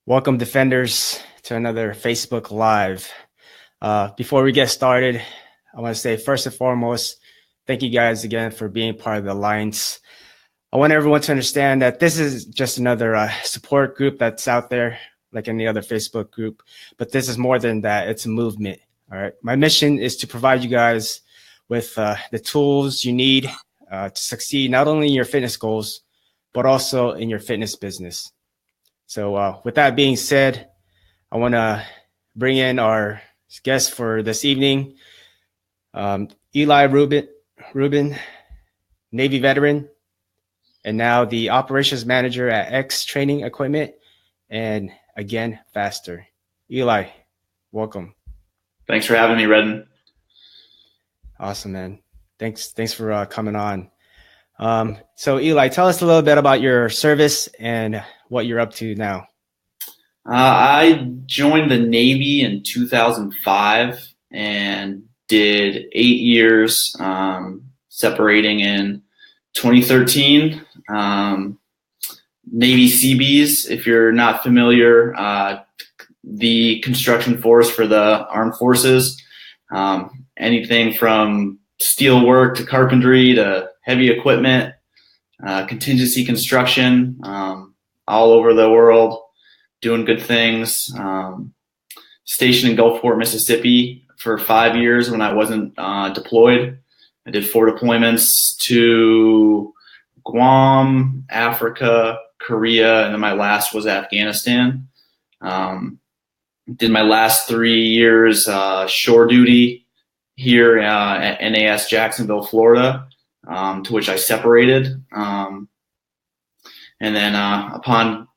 Welcome, defenders, to another Facebook Live. Before we get started, I want to say first and foremost, thank you guys again for being part of the Alliance. I want everyone to understand that this is just another support group that's out there, like any other Facebook group, but this is more than that. It's a movement. All right. My mission is to provide you guys with the tools you need to succeed not only in your fitness goals, but also in your fitness business. So with that being said, I want to bring in our guest for this evening, Eli Rubin, Navy veteran, and now the operations manager at X Training Equipment, and again, faster. Eli, welcome. Thanks for having me, Redden. Awesome, man. Thanks for coming on. So Eli, tell us a little bit about your service and what you're up to now. I joined the Navy in 2005 and did 8 years, separating in 2013. Navy Seabees, if you're not familiar, the construction force for the armed forces, anything from steel work to carpentry to heavy equipment, contingency construction, all over the world, doing good things. Stationed in Gulfport, Mississippi for 5 years when I wasn't deployed. I did 4 deployments to Guam, Africa, Korea, and then my last was Afghanistan. Did my last 3 years shore duty here at NAS Jacksonville, Florida, to which I separated. And then upon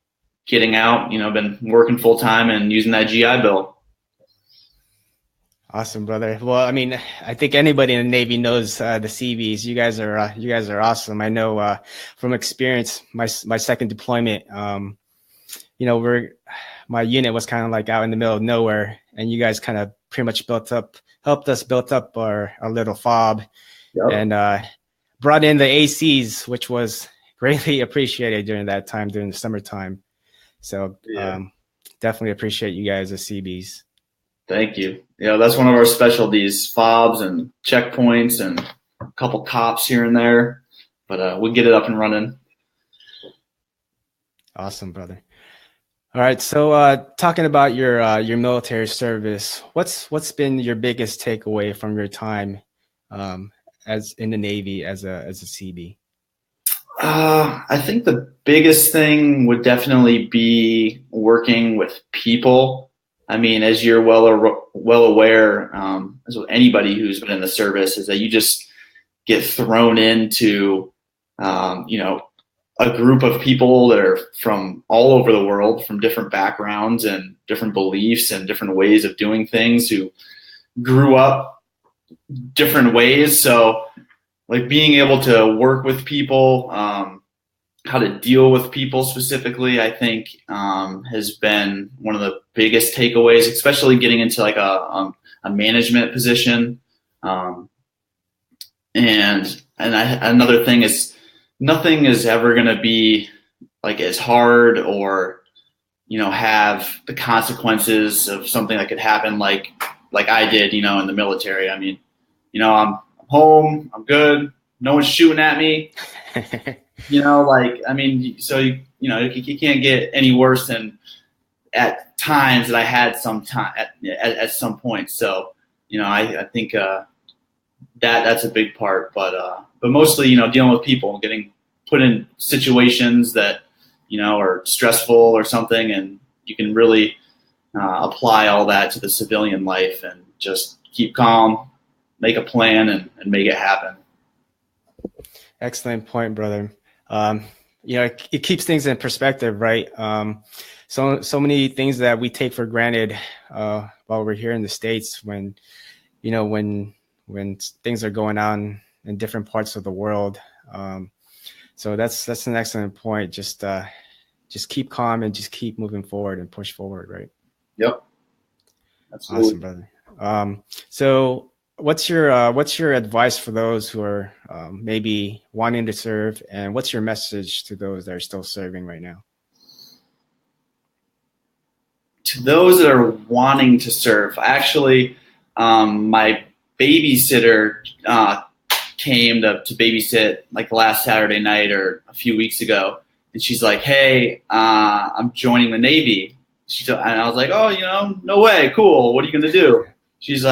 getting out, been working full time and using that GI Bill. Awesome, brother. Well, I mean, I think anybody in the Navy knows the Seabees. You guys are awesome. I know from experience, my second deployment. My unit was kind of like out in the middle of nowhere, and you guys kind of pretty much helped us build up our little fob, yep. And brought in the ACs, which was greatly appreciated during that time, during the summertime. So definitely appreciate you guys as Seabees. Thank you. That's one of our specialties, fobs and checkpoints and a couple cops here and there, but we'll get it up and running. Awesome, brother. All right. So talking about your military service, what's been your biggest takeaway from your time as in the Navy as a CB? I think the biggest thing would definitely be working with people. I mean, as you're well aware, as with anybody who's been in the service, is that you just get thrown into, a group of people that are from all over the world, from different backgrounds and different beliefs and different ways of doing things, who grew up different ways. So, like, being able to work with people, how to deal with people specifically, I think has been one of the biggest takeaways, especially getting into like a management position. Another thing is, nothing is ever going to be like as hard or, have the consequences of something that could happen like I did, in the military. I mean, I'm home, I'm good, no one's shooting at me. So you can't get any worse than at times that I had some time at some point. So, I think that's a big part, but mostly, dealing with people, getting put in situations that, are stressful or something, and you can really apply all that to the civilian life and just keep calm, make a plan, and make it happen. Excellent point, brother. It keeps things in perspective, right? So many things that we take for granted while we're here in the States, when things are going on in different parts of the world. So that's an excellent point. Just keep calm and just keep moving forward and push forward, right? Yep. Absolutely. Awesome, brother. So what's your advice for those who are maybe wanting to serve, and what's your message to those that are still serving right now? to those that are wanting to surf, actually, my babysitter came to babysit like last Saturday night or a few weeks ago, and she's like, "Hey, I'm joining the Navy." And I was like, "Oh, no way, cool. What are you gonna do?" She's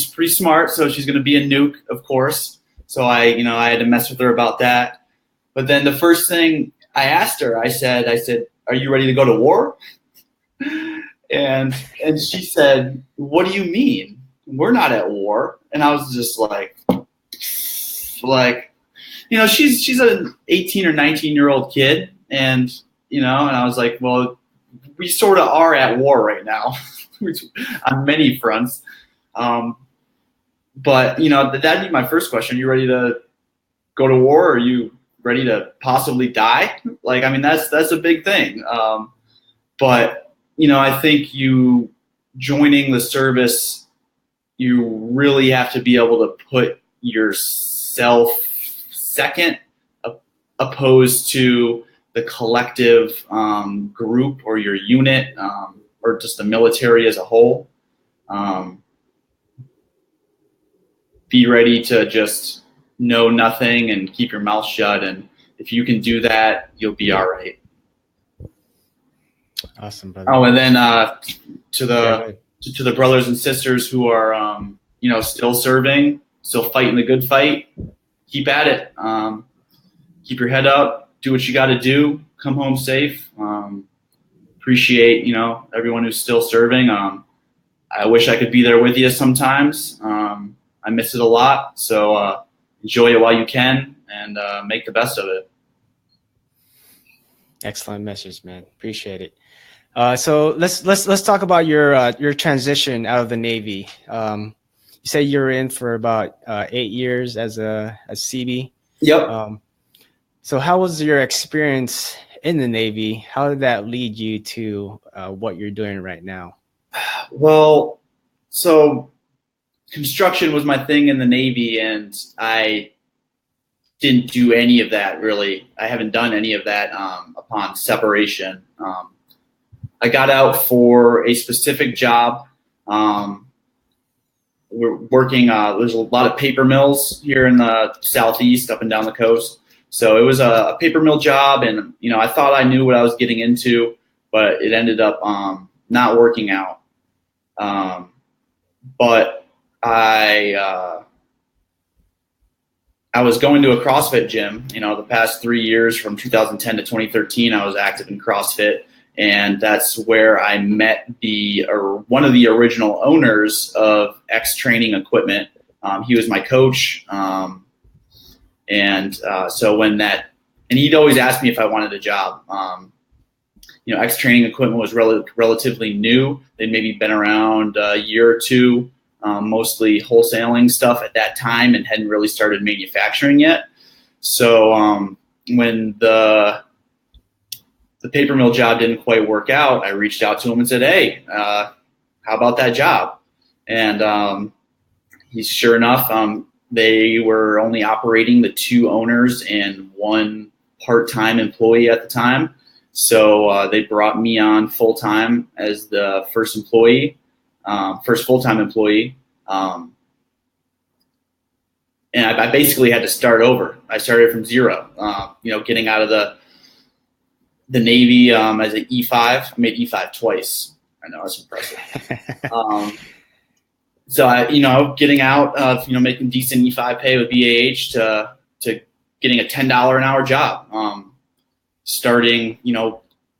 pretty smart, so she's gonna be a nuke, of course. So I had to mess with her about that. But then the first thing I asked her, I said, "Are you ready to go to war?" And she said, "What do you mean? We're not at war." And I was just like, she's an 18 or 19-year-old kid, and and I was like, well, we sort of are at war right now, on many fronts. But that'd be my first question: are you ready to go to war? Or are you ready to possibly die? Like, I mean, that's a big thing. But I think you joining the service, you really have to be able to put yourself second, opposed to the collective group or your unit, or just the military as a whole. Be ready to just know nothing and keep your mouth shut. And if you can do that, you'll be all right. Awesome, brother. Oh, and then to the brothers and sisters who are still serving, still fighting the good fight, keep at it. Keep your head up, do what you got to do, come home safe. Appreciate everyone who's still serving. I wish I could be there with you sometimes. I miss it a lot, so enjoy it while you can, and make the best of it. Excellent message, man. Appreciate it. So let's talk about your transition out of the Navy. You say you're in for about 8 years as CB. Yep. So how was your experience in the Navy? How did that lead you to what you're doing right now? Well, so construction was my thing in the Navy, and I didn't do any of that, really. I haven't done any of that upon separation. I got out for a specific job. We're working, there's a lot of paper mills here in the Southeast, up and down the coast. So it was a paper mill job, and I thought I knew what I was getting into, but it ended up not working out. But I was going to a CrossFit gym. The past 3 years, from 2010 to 2013, I was active in CrossFit, and that's where I met one of the original owners of X Training Equipment. He was my coach. So and he'd always ask me if I wanted a job. X Training Equipment was relatively new. They'd maybe been around a year or two, mostly wholesaling stuff at that time, and hadn't really started manufacturing yet. So when the paper mill job didn't quite work out, I reached out to him and said, "Hey, how about that job?" And sure enough, they were only operating the 2 owners and 1 part-time employee at the time. So they brought me on full-time as the first full-time employee. And I basically had to start over. I started from zero, getting out of the Navy as an E5. I made E5 twice. I know, that's impressive. So getting out of, making decent E5 pay with BAH to getting a $10 an hour job, starting,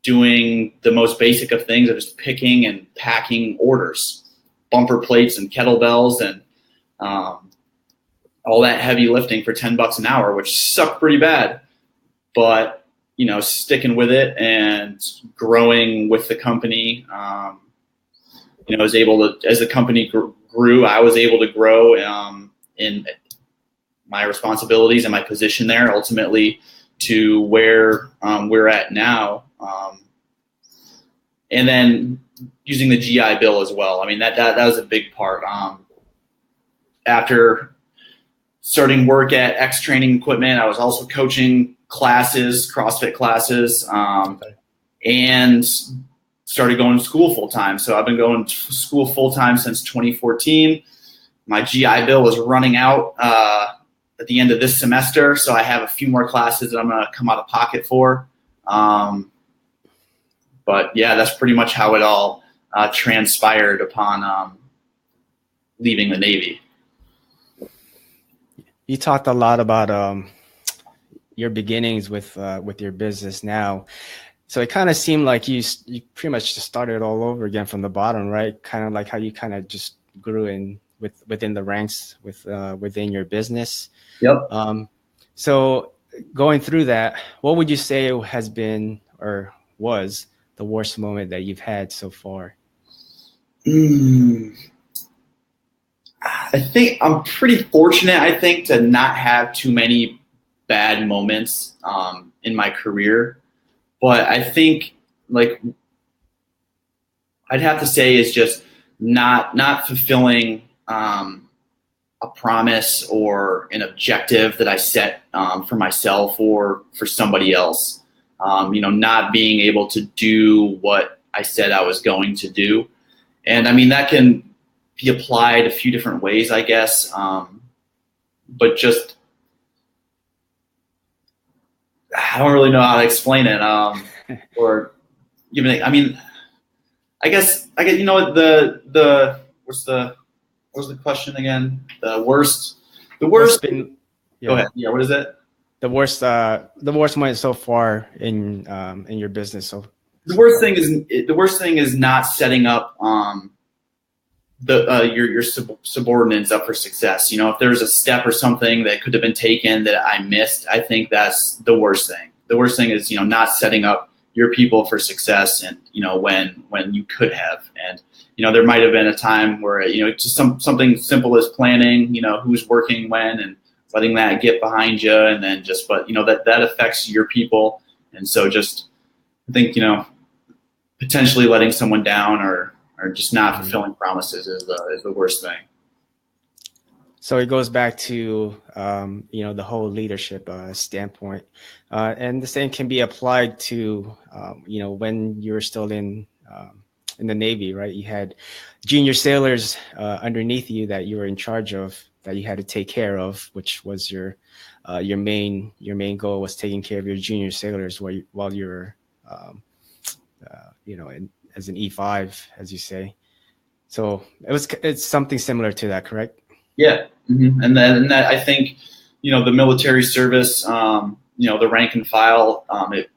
doing the most basic of things of just picking and packing orders, bumper plates and kettlebells and all that heavy lifting for $10 an hour, which sucked pretty bad, but sticking with it and growing with the company. I was able to, as the company grew, I was able to grow in my responsibilities and my position there, ultimately to where we're at now. And then using the GI Bill as well. I mean, that was a big part. After starting work at X Training Equipment, I was also coaching classes, CrossFit classes, and started going to school full time. So I've been going to school full time since 2014. My GI Bill is running out at the end of this semester, so I have a few more classes that I'm going to come out of pocket for. But yeah, that's pretty much how it all transpired upon leaving the Navy. You talked a lot about your beginnings with your business now. So it kind of seemed like you pretty much just started all over again from the bottom, right? Kind of like how you kind of just grew within the ranks within your business. Yep. So going through that, what would you say has been or was the worst moment that you've had so far? I think I'm pretty fortunate, I think, to not have too many bad moments in my career. But I think, like, I'd have to say is just not fulfilling a promise or an objective that I set for myself or for somebody else. Not being able to do what I said I was going to do. And I mean, that can be applied a few different ways, I guess. But just, I don't really know how to explain it. Or even, I mean, I guess, you know what, what was the question again? The worst. Go ahead. Yeah. What is it? The worst moment so far in your business. So the worst thing is not setting up your subordinates up for success. If there's a step or something that could have been taken that I missed, I think that's the worst thing. The worst thing is not setting up your people for success, and when you could have. And there might have been a time where just something simple as planning, who's working when, and letting that get behind you, and then that affects your people. And so just, I think, potentially letting someone down or just not fulfilling promises is the worst thing. So it goes back to the whole leadership standpoint, and the same can be applied to when you're still in the Navy, right? You had junior sailors underneath you that you were in charge of, that you had to take care of, which was your main goal, was taking care of your junior sailors while you're as an E5, as you say. So it's something similar to that, correct? Yeah. Mm-hmm. And that I think, the military service, the rank and file, it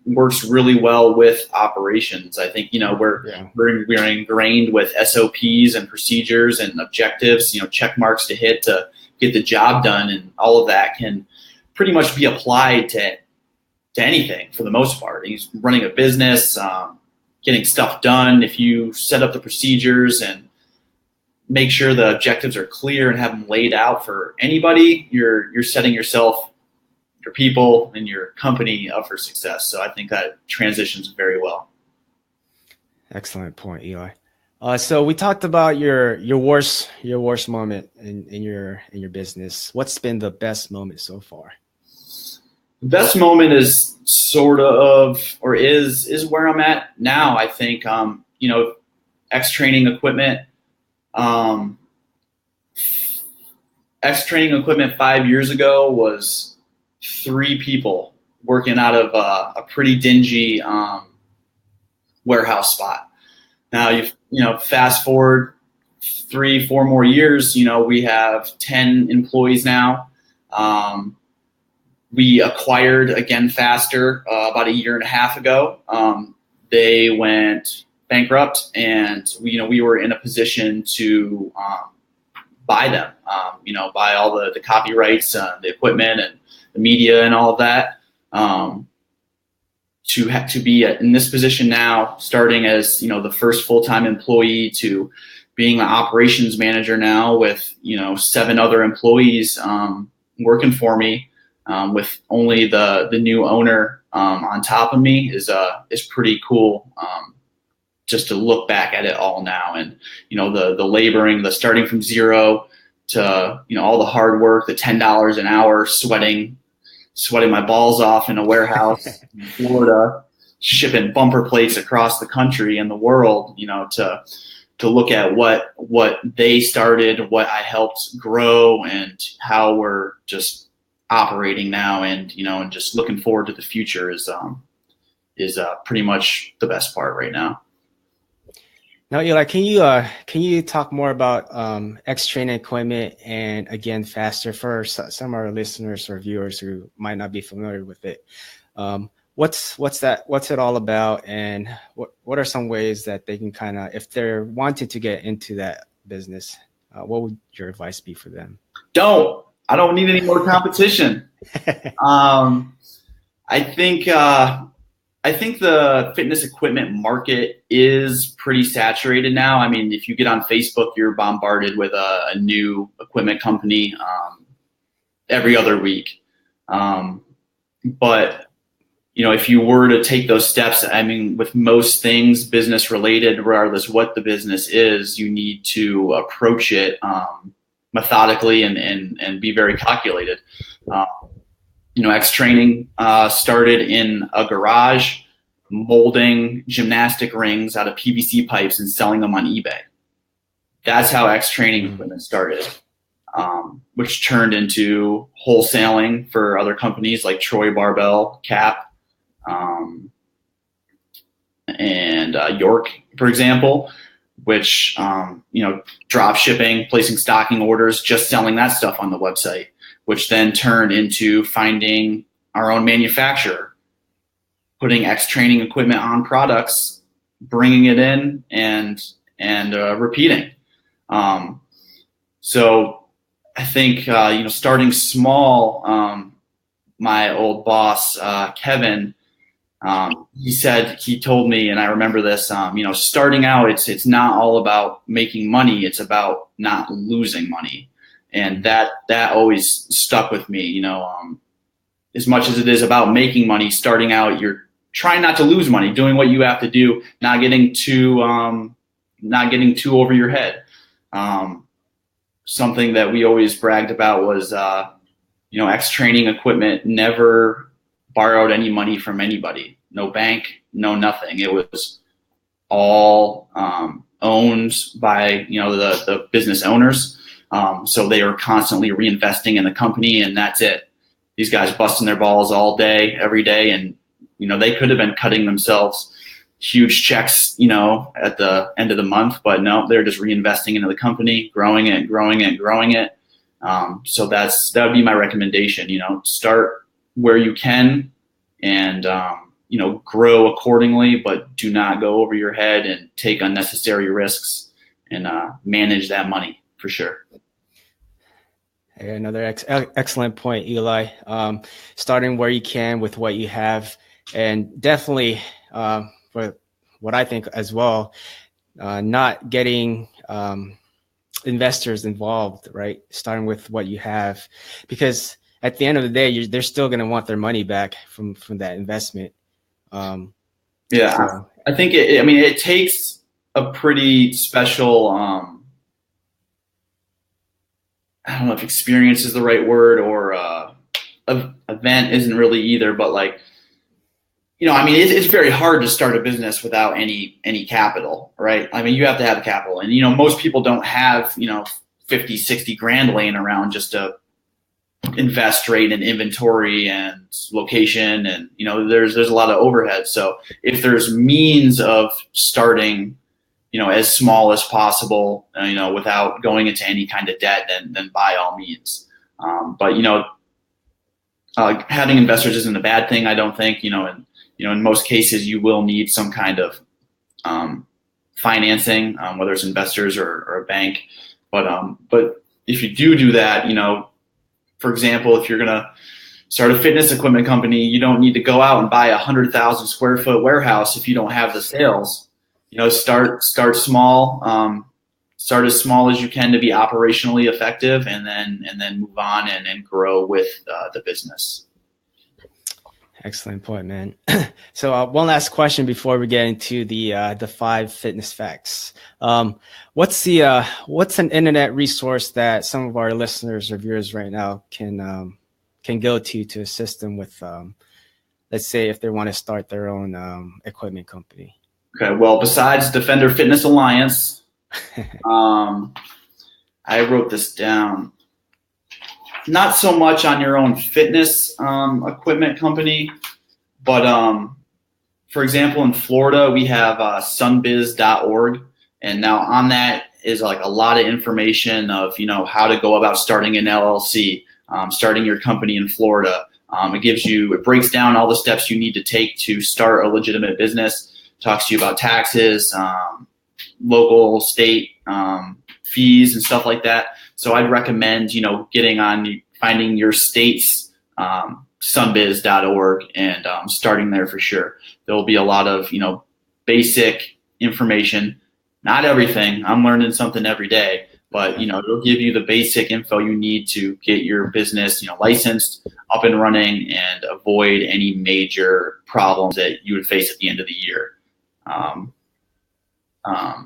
works really well with operations. I think, we're ingrained with SOPs and procedures and objectives, check marks to hit to get the job done. And all of that can pretty much be applied to anything for the most part. He's running a business, getting stuff done. If you set up the procedures and make sure the objectives are clear and have them laid out for anybody, you're setting yourself, your people, and your company up for success. So I think that transitions very well. Excellent point, Eli. So we talked about your worst moment in your business. What's been the best moment so far? The best moment is sort of, or is where I'm at now. I think, X-training equipment. X-training equipment 5 years ago was 3 people working out of a pretty dingy warehouse spot. Now fast forward 3-4 more years, we have 10 employees now. We acquired again faster about 1.5 years ago. They went bankrupt, and we were in a position to buy them, buy all the copyrights, the equipment, and the media, and all of that. To be in this position now, starting as the first full-time employee to being an operations manager now with 7 other employees working for me, with only the new owner on top of me is pretty cool. Just to look back at it all now, and the laboring, the starting from zero to all the hard work, the $10 an hour, sweating my balls off in a warehouse in Florida, shipping bumper plates across the country and the world, to look at what they started, what I helped grow, and how we're just operating now, and and just looking forward to the future is pretty much the best part right now. Now, Eli, can you talk more about X training equipment, and again, faster, for some of our listeners or viewers who might not be familiar with it? What's it all about, and what are some ways that they can kind of, if they're wanting to get into that business, what would your advice be for them? I don't need any more competition. I think the fitness equipment market is pretty saturated now. I mean, if you get on Facebook, you're bombarded with a new equipment company every other week. But if you were to take those steps, I mean, with most things business related, regardless what the business is, you need to approach it methodically and be very calculated. X Training started in a garage molding gymnastic rings out of PVC pipes and selling them on eBay. That's how X Training equipment started, which turned into wholesaling for other companies like Troy Barbell, Cap, and York, for example, which, drop shipping, placing stocking orders, just selling that stuff on the website, which then turned into finding our own manufacturer, putting X Training equipment on products, bringing it in, and repeating. So I think, starting small, my old boss, Kevin, he told me, and I remember this, starting out, it's not all about making money. It's about not losing money. And that always stuck with me, as much as it is about making money. Starting out, you're trying not to lose money, doing what you have to do, not getting too over your head. Something that we always bragged about was, X Training equipment never borrowed any money from anybody. No bank, no nothing. It was all owned by the business owners. So they were constantly reinvesting in the company, and that's it. These guys busting their balls all day, every day, and they could have been cutting themselves huge checks, at the end of the month, but no, they're just reinvesting into the company, growing it. So that would be my recommendation. Start where you can, and grow accordingly, but do not go over your head and take unnecessary risks, and manage that money for sure. Another excellent point, Eli. Starting where you can with what you have, and definitely for what I think as well, not getting investors involved, right? Starting with what you have, because at the end of the day, they're still going to want their money back from that investment. I think it takes a pretty special, I don't know if experience is the right word, or event isn't really either, but it's very hard to start a business without any capital, right? I mean, you have to have capital, and most people don't have 50, 60 grand laying around just to invest right in inventory and location, and there's a lot of overhead. So if there's means of starting as small as possible, without going into any kind of debt, then by all means. But having investors isn't a bad thing, I don't think. In most cases, you will need some kind of financing, whether it's investors or a bank. But if you do that, for example, if you're gonna start a fitness equipment company, you don't need to go out and buy 100,000 square foot warehouse if you don't have the sales. Start small. Start as small as you can to be operationally effective, and then move on and grow with the business. Excellent point, man. So one last question before we get into the 5 fitness facts. What's an internet resource that some of our listeners or viewers right now can go to assist them with let's say if they want to start their own equipment company? Okay, well, besides Defender Fitness Alliance, I wrote this down. Not so much on your own fitness equipment company, but for example, in Florida, we have sunbiz.org, and now on that is like a lot of information of, you know, how to go about starting an LLC, starting your company in Florida. It breaks down all the steps you need to take to start a legitimate business, talks to you about taxes, local, state fees and stuff like that. So I'd recommend, you know, finding your state's sunbiz.org and starting there for sure. There will be a lot of, you know, basic information, not everything. I'm learning something every day, but, you know, it'll give you the basic info you need to get your business, you know, licensed, up and running, and avoid any major problems that you would face at the end of the year.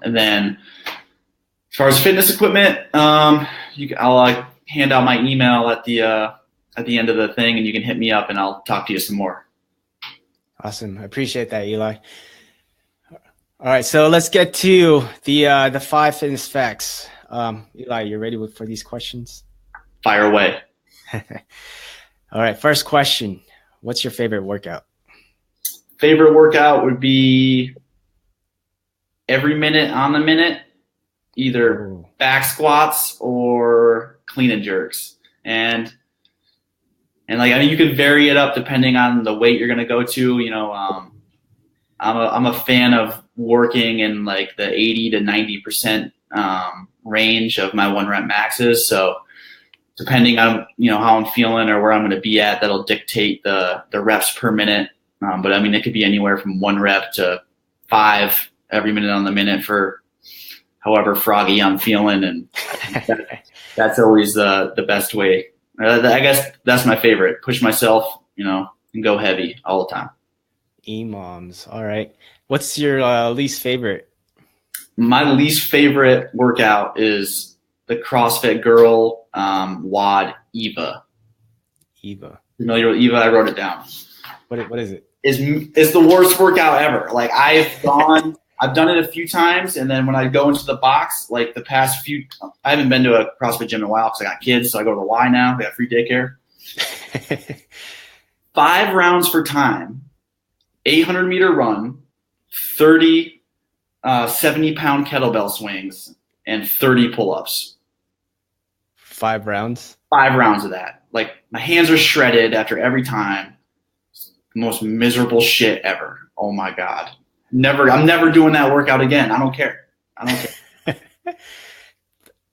And then as far as fitness equipment, I'll hand out my email at the end of the thing, and you can hit me up and I'll talk to you some more. Awesome. I appreciate that, Eli. All right, so let's get to the 5 fitness facts. Eli, you ready for these questions? Fire away. All right, first question. What's your favorite workout? Favorite workout would be every minute on the minute, either back squats or clean and jerks. And like, I mean, you can vary it up depending on the weight you're going to go to. You know, I'm a fan of working in like the 80 to 90% range of my 1 rep maxes. So depending on, you know, how I'm feeling or where I'm going to be at, that'll dictate the reps per minute. But I mean, it could be anywhere from 1 rep to 5 every minute on the minute for however froggy I'm feeling. And that's always the best way. I guess that's my favorite. Push myself, you know, and go heavy all the time. EMOMs. All right. What's your least favorite? My least favorite workout is the CrossFit Girl WOD EVA. EVA. Familiar with EVA? I wrote it down. What is it? It's the worst workout ever. Like, I've done it a few times, and then when I go into the box, like I haven't been to a CrossFit gym in a while because I got kids, so I go to the Y now. They got free daycare. 5 rounds for time, 800-meter run, 30 70-pound kettlebell swings, and 30 pull-ups. 5 rounds? 5 rounds of that. Like, my hands are shredded after every time. The most miserable shit ever. Oh my God. I'm never doing that workout again. I don't care.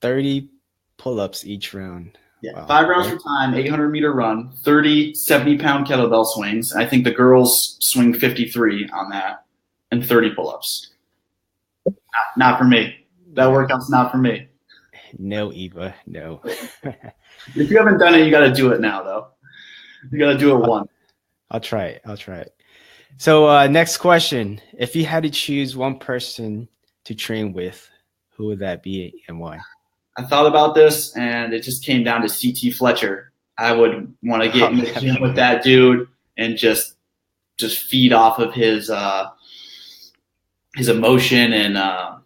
30 pull-ups each round. Yeah, wow. 5 rounds for time, 800-meter run, 30 70-pound kettlebell swings. I think the girls swing 53 on that, and 30 pull-ups. Not for me. That workout's not for me. No, Eva, no. If you haven't done it, you got to do it now, though. You got to do it once. I'll try it. So next question. If you had to choose one person to train with, who would that be and why? I thought about this, and it just came down to CT Fletcher. I would want to get in the gym with that dude and just feed off of his emotion and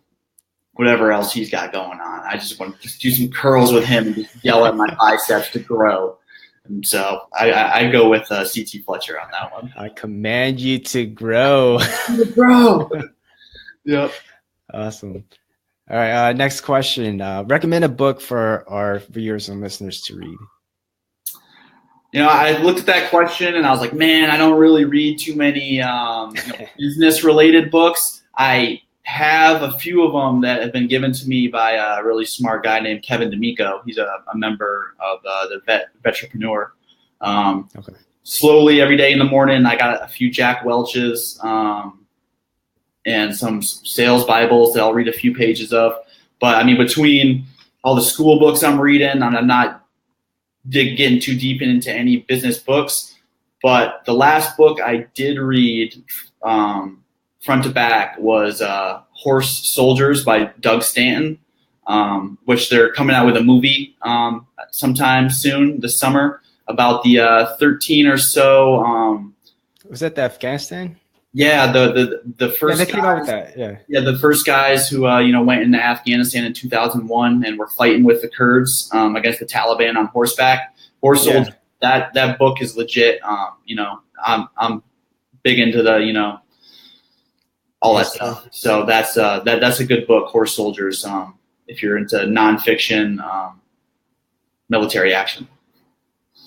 whatever else he's got going on. I just want to just do some curls with him and just yell at my biceps to grow. And so I go with CT Fletcher on that one. I command you to grow. Grow. Yep. Awesome. All right. Next question. Recommend a book for our viewers and listeners to read. You know, I looked at that question and I was like, man, I don't really read too many business-related books. I have a few of them that have been given to me by a really smart guy named Kevin D'Amico. He's a member of the Vetrepreneur. Okay. Slowly, every day in the morning, I got a few Jack Welch's and some sales Bibles that I'll read a few pages of. But, I mean, between all the school books I'm reading, I'm not getting too deep into any business books. But the last book I did read front to back was Horse Soldiers by Doug Stanton, which they're coming out with a movie sometime soon this summer about the 13 or so Was that the Afghanistan? Yeah, the first Yeah, they came out with guys, that. Yeah. yeah, the first guys who went into Afghanistan in 2001 and were fighting with the Kurds against the Taliban on horseback. Horse Yeah. soldier. That book is legit. I'm big into the all that stuff. So that's a good book, Horse Soldiers. If you're into nonfiction military action.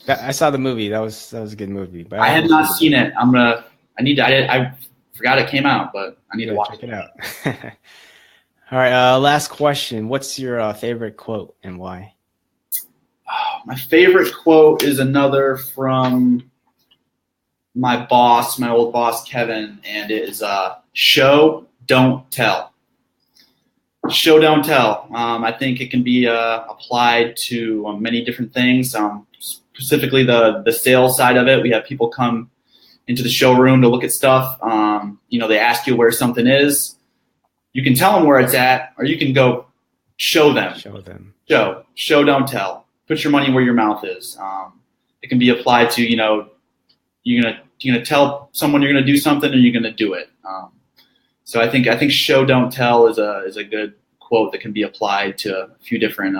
I saw the movie. That was a good movie. But I had not seen it. I forgot it came out, but I need to watch check it out. All right. Last question. What's your favorite quote and why? Oh, my favorite quote is another from my boss, my old boss, Kevin, and it is show, don't tell. Show, don't tell. I think it can be applied to many different things. Specifically the sales side of it. We have people come into the showroom to look at stuff. They ask you where something is. You can tell them where it's at, or you can go show them. Show, don't tell. Put your money where your mouth is. It can be applied to, you're gonna tell someone you're gonna do something, or you're gonna do it. So I think show, don't tell is a good quote that can be applied to a few different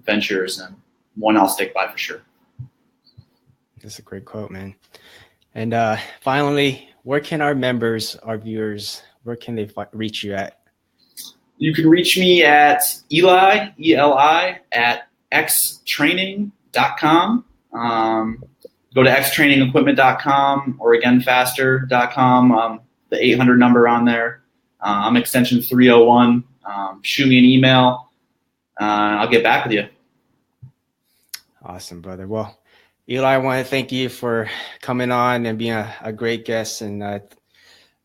ventures, and one I'll stick by for sure. That's a great quote, man. And finally, where can our members, our viewers, where can they reach you at? You can reach me at Eli, E-L-I, at xtraining.com. Go to xtrainingequipment.com or againfaster.com. The 800 number on there. I'm extension 301. Shoot me an email. I'll get back with you. Awesome, brother. Well, Eli, I want to thank you for coming on and being a great guest and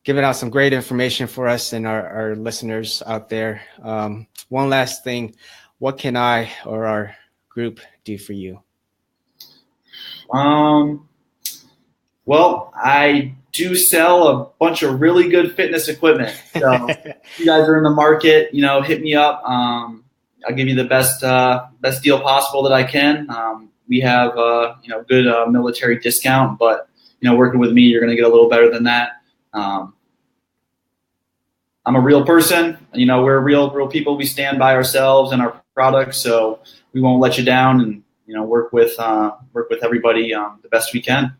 giving out some great information for us and our listeners out there. One last thing, what can I or our group do for you? Well, I do sell a bunch of really good fitness equipment. So if you guys are in the market, hit me up. I'll give you the best deal possible that I can. We have good military discount, but working with me, you're going to get a little better than that. I'm a real person. We're real people. We stand by ourselves and our products, so we won't let you down, and work with everybody the best we can.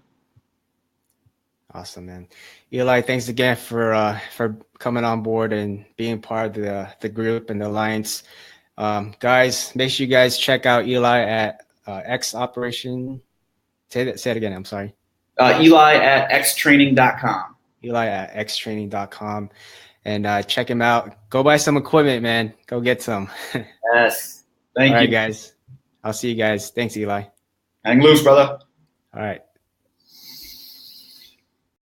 Awesome, man. Eli, thanks again for coming on board and being part of the group and the alliance. Guys, make sure you guys check out Eli at X Operation. Say it again. I'm sorry. Eli at xtraining.com. Eli at xtraining.com. And check him out. Go buy some equipment, man. Go get some. Yes. Thank you. All right, guys. I'll see you guys. Thanks, Eli. Hang loose, brother. All right.